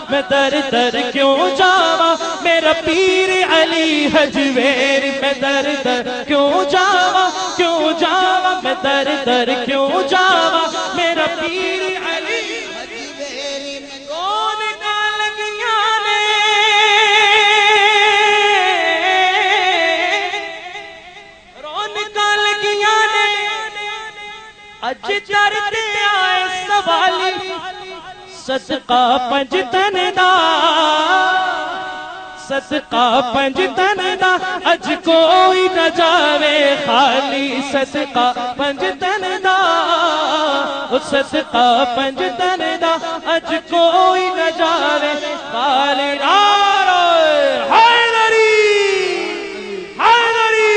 میں در در کیوں جاواں میرا پیر علی حجویر میں در در کیوں جاواں میں در در کیوں جاواں میرا پیر علی حجویر کون کا لگیاں نے رون کا لگیاں نے اج چرتے آئے سوالی صدقہ پنج تن دا صدقہ پنج تن دا اج کوئی نہ جاوے خالی صدقہ پنج تن دا صدقہ پنج تن دا اج کوئی نہ جاوے خالی نعرہ حیدری حیدری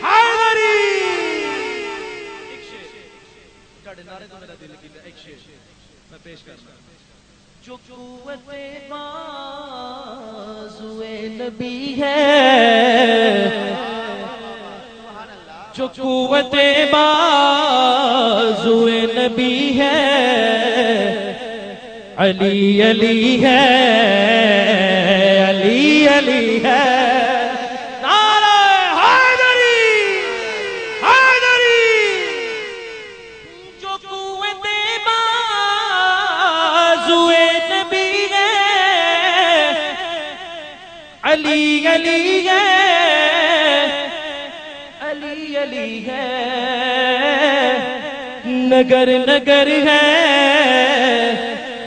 حیدری ایک شعر اٹھاڑے نعرے تو میرا دل کی ایک شعر میں پیش کرنا جو قوت بازوئے نبی ہے جو قوت بازوئے نبی ہے علی علی ہے علی علی ہے علی علی ہے علی علی ہے نگر نگر ہے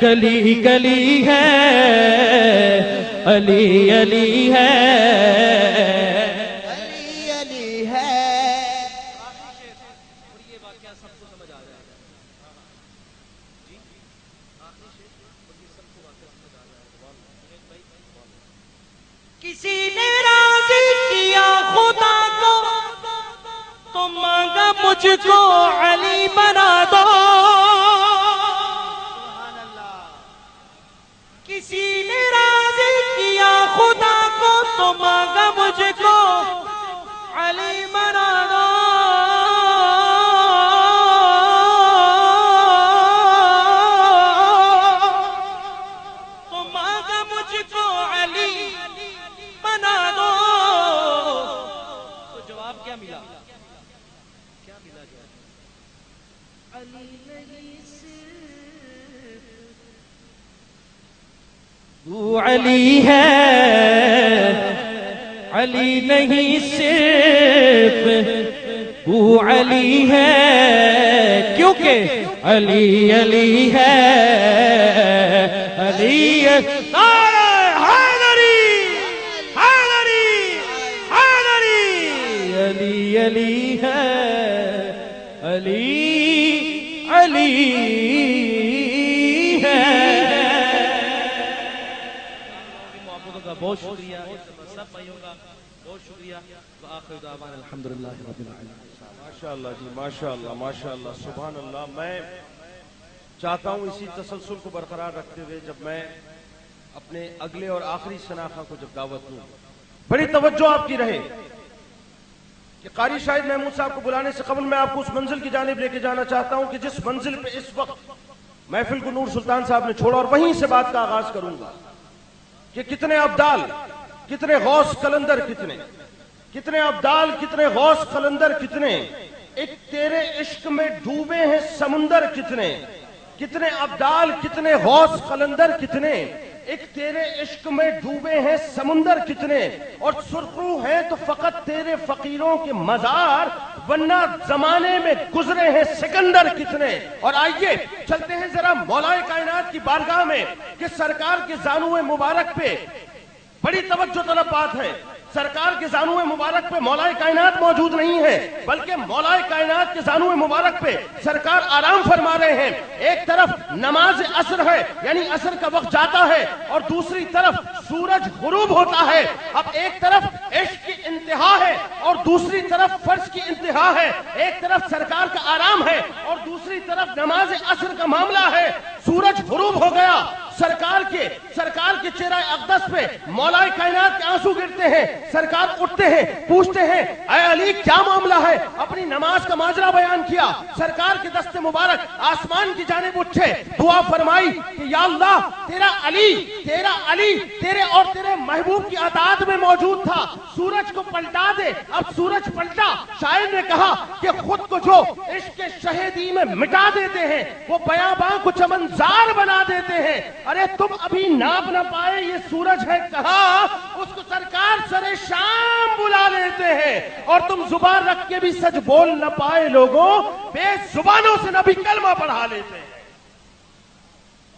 گلی گلی ہے علی علی ہے علی علی ہے اور یہ واقعہ سب کو سمجھ آ رہا ہے جی آخری شعر اور یہ سب کو واقعہ سمجھ آ رہا ہے کسی نے راضی کیا خدا کو تو مانگا مجھ کو علی بنا دو کسی نے راضی کیا خدا کو تو مانگا مجھ کو علی بنا دو تو مانگا مجھ کو علی بنا دو تو جواب کیا ملا کیا ملا جواب علی نہیں صرف وہ علی ہے علی نہیں صرف وہ علی ہے کیونکہ علی علی ہے علی علی ہے علی علی ہے محبتوں کا بہت شکریہ سب بھائیوں کا بہت شکریہ وآخر دعوانا الحمدللہ رب العالمین ماشاءاللہ جی ماشاءاللہ ماشاءاللہ سبحان اللہ میں چاہتا ہوں اسی تسلسل کو برقرار رکھتے ہوئے جب میں اپنے اگلے اور آخری شناخہ کو جب دعوت دوں بڑی توجہ آپ کی رہے کہ قاری شاہد محمود صاحب کو بلانے سے قبل میں آپ کو اس منزل کی جانب لے کے جانا چاہتا ہوں کہ جس منزل پہ اس وقت محفل کو نور سلطان صاحب نے چھوڑا اور وہیں سے بات کا آغاز کروں گا کہ کتنے ابدال کتنے غوث قلندر کتنے ابدال کتنے غوث قلندر کتنے ایک تیرے عشق میں ڈوبے ہیں سمندر کتنے ابدال کتنے غوث قلندر کتنے ایک تیرے عشق میں ڈوبے ہیں سمندر کتنے اور سرخرو ہیں تو فقط تیرے فقیروں کے مزار ورنہ زمانے میں گزرے ہیں سکندر کتنے اور آئیے چلتے ہیں ذرا مولا کائنات کی بارگاہ میں کہ سرکار کے زانو مبارک پہ بڑی توجہ طلب بات ہے سرکار کے زانو مبارک پہ مولا کائنات موجود نہیں ہے بلکہ مولا کائنات کے زانو مبارک پہ سرکار آرام فرما رہے ہیں ایک طرف نماز عصر ہے یعنی عصر کا وقت جاتا ہے اور دوسری طرف سورج غروب ہوتا ہے اب ایک طرف عشق کی انتہا ہے اور دوسری طرف فرض کی انتہا ہے ایک طرف سرکار کا آرام ہے اور دوسری طرف نماز عصر کا معاملہ ہے سورج غروب ہو گیا سرکار کے چہرہ اقدس پہ مولا کائنات کے آنسو گرتے ہیں. سرکار اٹھتے ہیں, پوچھتے ہیں اے علی کیا معاملہ ہے؟ اپنی نماز کا ماجرا بیان کیا. سرکار کے دست مبارک آسمان کی جانب اٹھے, دعا فرمائی کہ یا اللہ تیرا علی تیرے اور تیرے محبوب کی اطاعت میں موجود تھا, سورج کو پلٹا دے. اب سورج پلٹا. شاعر نے کہا کہ خود کو جو عشق شہیدی میں مٹا دیتے ہیں وہ بیاباں کو چمنزار بنا دیتے ہیں. ارے تم ابھی ناپ نہ پائے یہ سورج ہے کہاں, اس کو سرکار سرے شام بلا لیتے ہیں. اور تم زبان رکھ کے بھی سچ بول نہ پائے لوگوں, بے زبانوں سے نبی کلمہ پڑھا لیتے ہیں.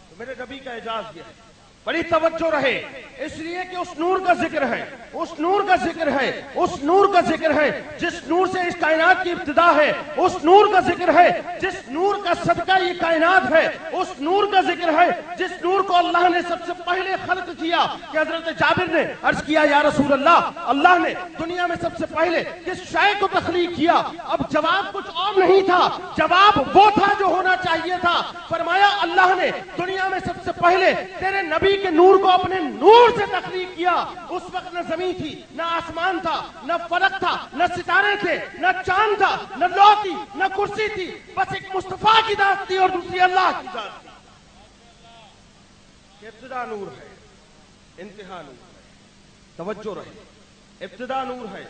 تو میرے نبی کا اعزاز یہ ہے, بڑی توجہ رہے, اس لیے کہ اس نور کا ذکر ہے, اس نور کا ذکر ہے, اس نور کا ذکر ہے جس نور سے اس کائنات کی ابتدا ہے, اس نور کا ذکر ہے جس نور کا صدقہ یہ کائنات ہے, اس نور کا ذکر ہے جس نور کو اللہ نے سب سے پہلے خلق کیا. کہ حضرت جابر نے عرض کیا یا رسول اللہ نے دنیا میں سب سے پہلے کس شے کو تخلیق کیا؟ اب جواب کچھ اور نہیں تھا, جواب وہ تھا جو ہونا چاہیے تھا. فرمایا اللہ نے دنیا میں سب سے پہلے تیرے نبی کے نور کو اپنے نور سے تخلیق کیا. اس وقت نہ زمین تھی, نہ آسمان تھا, نہ فلک تھا, نہ ستارے تھے, نہ چاند تھا, نہ لو تھی, نہ کرسی تھی, بس ایک مصطفیٰ کی ذات تھی اور دوسری اللہ کی ذات تھی. ابتدا نور ہے, انتہا نور ہے. توجہ رہے, ابتدا نور ہے,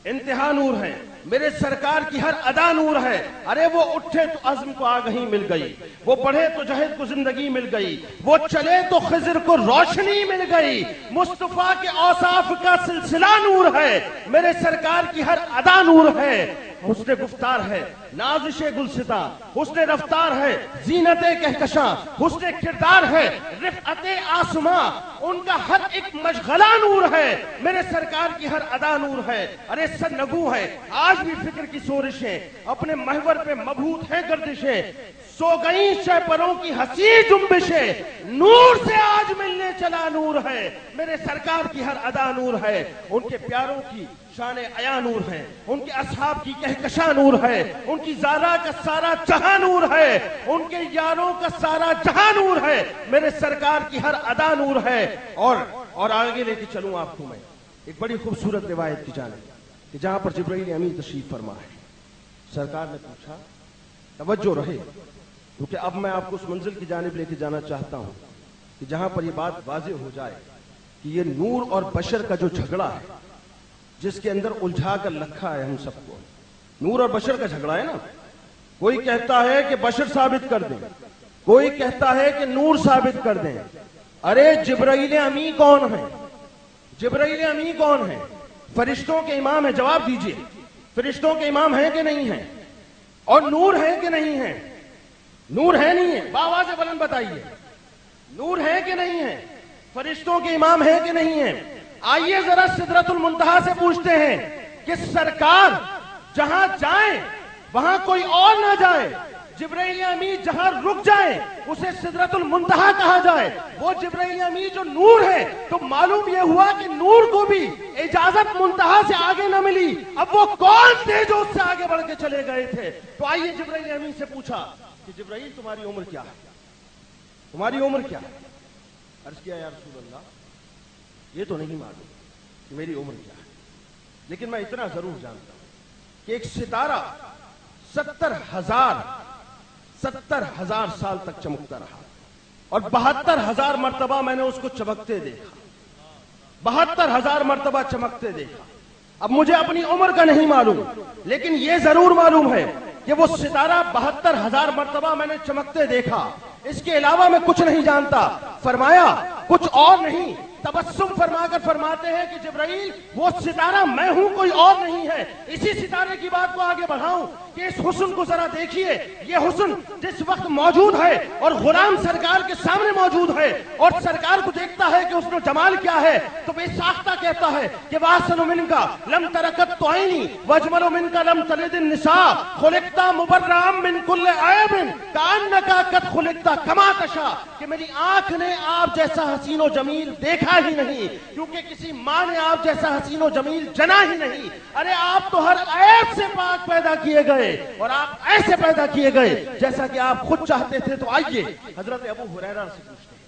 انتہا نور ہے. میرے سرکار کی ہر ادا نور ہے. ارے وہ اٹھے تو عزم کو آگہی مل گئی, وہ بڑھے تو جہد کو زندگی مل گئی, وہ چلے تو خضر کو روشنی مل گئی. مصطفیٰ کے اوصاف کا سلسلہ نور ہے. میرے سرکار کی ہر ادا نور ہے. حسن گفتار ہے, نازش گلستاں, حسن رفتار ہے, زینت کہکشاں, حسن کردار ہے, رفعت آسماں. ان کا ہر ایک مشغلہ نور ہے. میرے سرکار کی ہر ادا نور ہے. ارے سرنگو ہے, آج بھی فکر کی سورشیں, اپنے محور پہ مبہوت ہیں گردشیں, سو گئیں شہپروں کی ہنسی جنبشیں, نور سے آج ملنے چلا نور ہے. میرے سرکار کی ہر ادا نور ہے. ان کے پیاروں کی شان عیا نور ہے, ان کے اصحاب کی کہکشاں نور ہے, ان کی زارا کا سارا جہاں نور ہے, ان کے یاروں کا سارا جہاں نور ہے. میرے سرکار کی ہر ادا نور ہے. اور آگے لے کے چلوں آپ کو میں ایک بڑی خوبصورت روایت کی جانب کہ جہاں پر جبرائیل امین تشریف فرما ہے. سرکار نے پوچھا, توجہ رہے کیونکہ اب میں آپ کو اس منزل کی جانب لے کے جانا چاہتا ہوں کہ جہاں پر یہ بات واضح ہو جائے کہ یہ نور اور بشر کا جو جھگڑا ہے جس کے اندر الجھا کر رکھا ہے ہم سب کو, نور اور بشر کا جھگڑا ہے نا. کوئی کہتا ہے کہ بشر ثابت کر دیں, کوئی کہتا ہے کہ نور ثابت کر دیں. ارے جبرائیل امی کون ہے؟ جبرائیل امی کون ہے؟ فرشتوں کے امام ہے. جواب دیجئے, فرشتوں کے امام ہیں کہ نہیں ہیں؟ اور نور ہے کہ نہیں ہے؟ نور ہے نہیں ہے؟ بآواز بلند بتائیے, نور ہے کہ نہیں ہے؟ فرشتوں کے امام ہے کہ نہیں ہے؟ آئیے ذرا سدرۃ المنتہا سے پوچھتے ہیں کہ سرکار جہاں جائیں وہاں کوئی اور نہ جائے, جبرائیل امی جہاں رک جائیں اسے سدرۃ المنتہا کہا جائے. وہ جبرائیل امی جو نور ہے, تو معلوم یہ ہوا کہ نور کو بھی اجازت منتہا سے آگے نہ ملی. اب وہ کون تھے جو اس سے آگے بڑھ کے چلے گئے تھے؟ تو آئیے جبرائیل امی سے پوچھا کہ جبرائیل تمہاری عمر کیا ہے؟ تمہاری عمر کیا ہے؟ عرض کیا یا رسول اللہ یہ تو نہیں معلوم کہ میری عمر کیا ہے, لیکن میں اتنا ضرور جانتا ہوں کہ ایک ستارہ 70,000 سال تک چمکتا رہا اور 72,000 مرتبہ میں نے اس کو چمکتے دیکھا, 72,000 مرتبہ چمکتے دیکھا. اب مجھے اپنی عمر کا نہیں معلوم, لیکن یہ ضرور معلوم ہے کہ وہ ستارہ 72,000 مرتبہ میں نے چمکتے دیکھا. اس کے علاوہ میں کچھ نہیں جانتا. فرمایا کچھ اور نہیں, تبسم فرما کر فرماتے ہیں کہ جبرائیل وہ ستارہ میں ہوں, کوئی اور نہیں ہے. اسی ستارے کی بات کو آگے بڑھاؤں کہ اس حسن کو ذرا دیکھیے. یہ حسن جس وقت موجود ہے اور غلام سرکار کے سامنے موجود ہے اور سرکار کو دیکھتا ہے کہ اس میں جمال کیا ہے, تو بے ساختہ کہتا ہے کہ وَأَحْسَنُ مِنْكَ لَمْ تَرَكَتْ عَيْنِي وَأَجْمَلُ مِنْكَ لَمْ تَلِدِ النِّسَاءُ خُلِقْتَ مُبَرَّأً مِنْ كُلِّ عَيْبٍ كَأَنَّكَ قَدْ خُلِقْتَ كَمَا تَشَاءُ. کہ میری آنکھ نے آپ جیسا حسین و جمیل دیکھا ہی نہیں, کیونکہ کسی ماں نے آپ جیسا حسین و جمیل جنا ہی نہیں. ارے آپ تو ہر عیب سے پاک پیدا کیے گئے اور آپ ایسے پیدا کیے گئے جیسا کہ آپ خود چاہتے تھے. تو آئیے حضرت ابو ہریرہ سے پوچھتے ہیں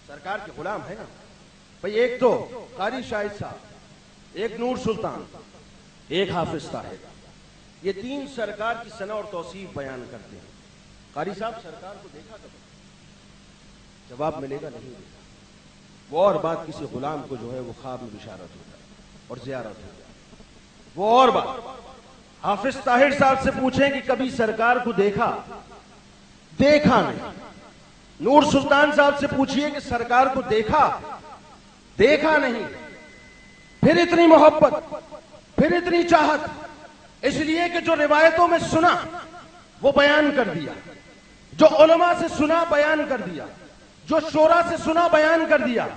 سرکار کے غلام ہے نا بھئی. ایک تو قاری شاہد صاحب، ایک نور سلطان، ایک حافظ طاہر، یہ تین سرکار کی ثنا اور توصیف بیان کرتے ہیں. قاری صاحب سرکار کو دیکھا کبھی؟ جواب ملے گا نہیں دیکھا. وہ اور بات کسی غلام کو جو ہے وہ خواب میں بشارت ہوتا ہے اور زیارت ہوتا ہے، وہ اور بات. حافظ طاہر صاحب سے پوچھیں کہ کبھی سرکار کو دیکھا نہیں. نور سلطان صاحب سے پوچھئے کہ سرکار کو دیکھا نہیں. پھر اتنی محبت، پھر اتنی چاہت، اس لیے کہ جو روایتوں میں سنا وہ بیان کر دیا، جو علماء سے سنا بیان کر دیا، جو شورا سے سنا بیان کر دیا،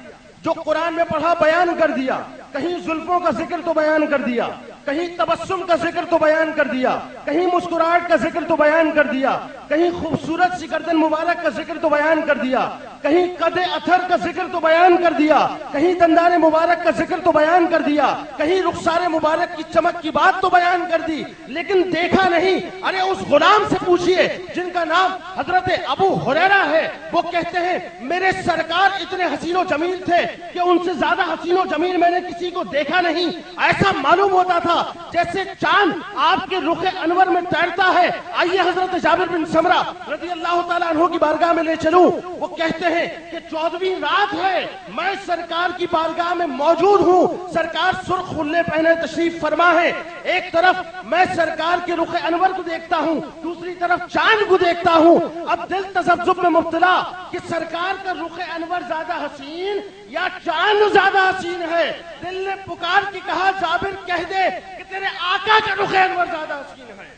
جو قرآن میں پڑھا بیان کر دیا. کہیں زلفوں کا ذکر تو بیان کر دیا، کہیں تبسم کا ذکر تو بیان کر دیا، کہیں مسکراہٹ کا ذکر تو بیان کر دیا، کہیں خوبصورت سی گردن مبارک کا ذکر تو بیان کر دیا، کہیں قد اثر کا ذکر تو بیان کر دیا، کہیں دندان مبارک کا ذکر تو بیان کر دیا، کہیں رخسار مبارک کی چمک کی بات تو بیان کر دی، لیکن دیکھا نہیں. ارے اس غلام سے پوچھئے جن کا نام حضرت ابو ہریرہ ہے، وہ کہتے ہیں میرے سرکار اتنے حسین و جمیل تھے کہ ان سے زیادہ حسین و جمیل میں نے کسی کو دیکھا نہیں. ایسا معلوم ہوتا تھا جیسے چاند آپ کے رخ انور میں تیرتا ہے. آئیے حضرت جابر بن سمرہ رضی اللہ تعالیٰ عنہ کی بارگاہ میں لے چلوں. وہ کہتے ہیں کہ 14ویں رات ہے، میں سرکار کی بارگاہ میں موجود ہوں. سرکار سرخ خلے پہنے تشریف فرما ہے. ایک طرف میں سرکار کے رخ انور کو دیکھتا ہوں، دوسری طرف چاند کو دیکھتا ہوں. اب دل تذبذب میں مبتلا کہ سرکار کا رخ انور زیادہ حسین یا چاند زیادہ حسین ہے. دل نے پکار کے کہا جابر کہہ دے کہ تیرے آقا کا رخ انور زیادہ حسین ہے.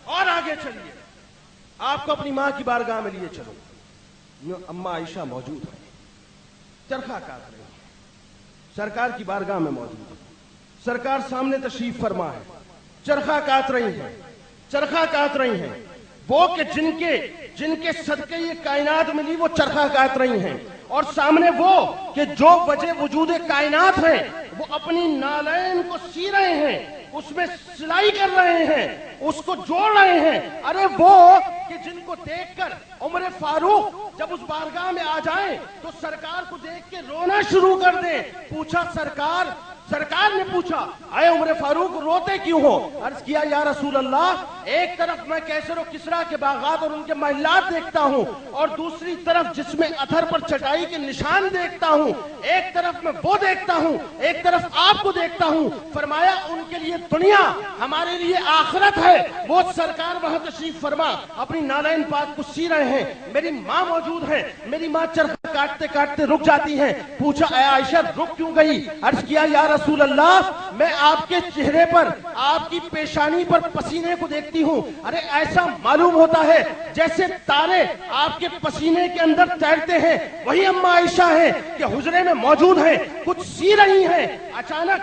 اور آگے چلیے، آپ کو اپنی ماں کی بارگاہ میں لیے چلو. اماں عائشہ موجود ہے، چرخہ کاٹ رہی ہے، سرکار کی بارگاہ میں موجود ہے. سرکار سامنے تشریف فرما ہے، چرخہ کاٹ رہی ہیں. وہ کہ جن کے صدقے یہ کائنات ملی وہ چرخہ کاٹ رہی ہیں، اور سامنے وہ کہ جو وجہ وجود کائنات ہیں وہ اپنی نالین کو سی رہے ہیں، اس میں سلائی کر رہے ہیں، اس کو جوڑ رہے ہیں. ارے وہ کہ جن کو دیکھ کر عمر فاروق جب اس بارگاہ میں آ جائیں تو سرکار کو دیکھ کے رونا شروع کر دیں. پوچھا سرکار نے پوچھا اے عمر فاروق روتے کیوں ہو؟ عرض کیا یا رسول اللہ، ایک طرف میں کیسر و کسریٰ کے باغات اور ان کے محلات دیکھتا ہوں، اور دوسری طرف جس میں اتھر پر چٹائی کے نشان دیکھتا ہوں. ایک طرف میں وہ دیکھتا ہوں، ایک طرف آپ کو دیکھتا ہوں. فرمایا ان کے لیے دنیا، ہمارے لیے آخرت ہے. وہ سرکار وہاں تشریف فرما اپنی نالین پاک کو سی رہے ہیں. میری ماں موجود ہے، میری ماں چرخہ کاٹتے کاٹتے رک جاتی ہیں. پوچھا اے عائشہ رک کیوں گئی؟ عرض کیا یا رسول اللہ، میں آپ کے چہرے پر، آپ کی پیشانی پر پسینے کو دیکھتی ہوں. ارے ایسا معلوم ہوتا ہے جیسے تارے آپ کے پسینے کے اندر تیرتے ہیں. وہی اماں عائشہ ہیں کہ حجرے میں موجود ہیں، کچھ سی رہی ہیں. اچانک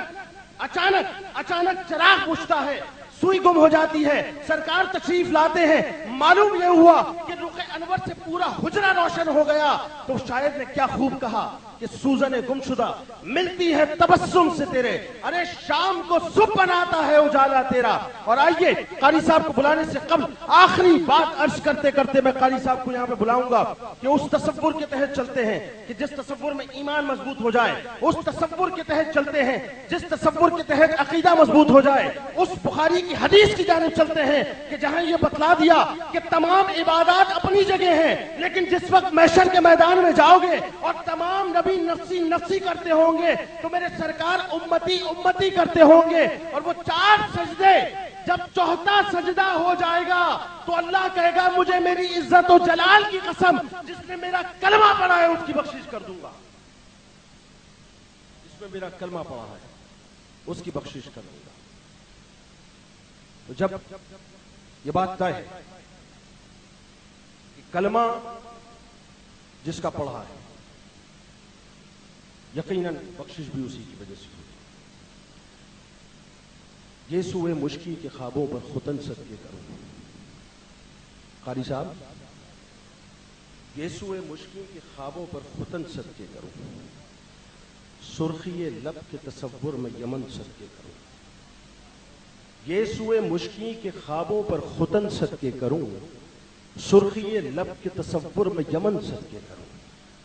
چراغ بجھتا ہے، سوئی گم ہو جاتی ہے. سرکار تشریف لاتے ہیں. معلوم یہ ہوا کہ رخ انور سے پورا حجرہ روشن ہو گیا. تو شاعر نے کیا خوب کہا کہ سوزن گمشدہ ملتی ہے تبسم سے تیرے. ارے شام کو صبح بناتا ہے اجالا تیرا. اور آئیے قاری صاحب کو بلانے سے قبل آخری بات عرض کرتے کرتے میں قاری صاحب کو یہاں پہ بلاؤں گا کہ اس تصور کے تحت چلتے ہیں کہ جس تصور میں ایمان مضبوط ہو جائے، اس تصور کے تحت چلتے ہیں جس تصور کے تحت عقیدہ مضبوط ہو جائے، اس بخاری کی حدیث کی جانب چلتے ہیں کہ جہاں یہ بتلا دیا کہ تمام عبادات اپنی جگہ ہیں، لیکن جس وقت محشر کے میدان میں جاؤ گے اور تمام نبی نفسی نفسی کرتے ہوں گے تو میرے سرکار امتی امتی کرتے ہوں گے. اور وہ 4 سجدے جب 4تھا سجدہ ہو جائے گا تو اللہ کہے گا مجھے میری عزت و جلال کی قسم، جس نے میرا کلمہ پڑھا ہے اس کی بخشش کر دوں گا. جس میں میرا کلمہ پڑھا ہے اس کی بخشش کر دوں گا. تو جب یہ بات طے ہے کہ کلمہ جس کا پڑھا ہے یقیناً بخشش بھی اسی کی وجہ سے ہوتی. یسوع مشکی کے خوابوں پر ختن صدقے کروں. قاری صاحب، یسوع مشکی کے خوابوں پر ختن صدقے کروں، سرخی لب کے تصور میں یمن صدقے کروں. یسوع مشکی کے خوابوں پر ختن صدقے کروں، سرخی لب کے تصور میں یمن صدقے کروں.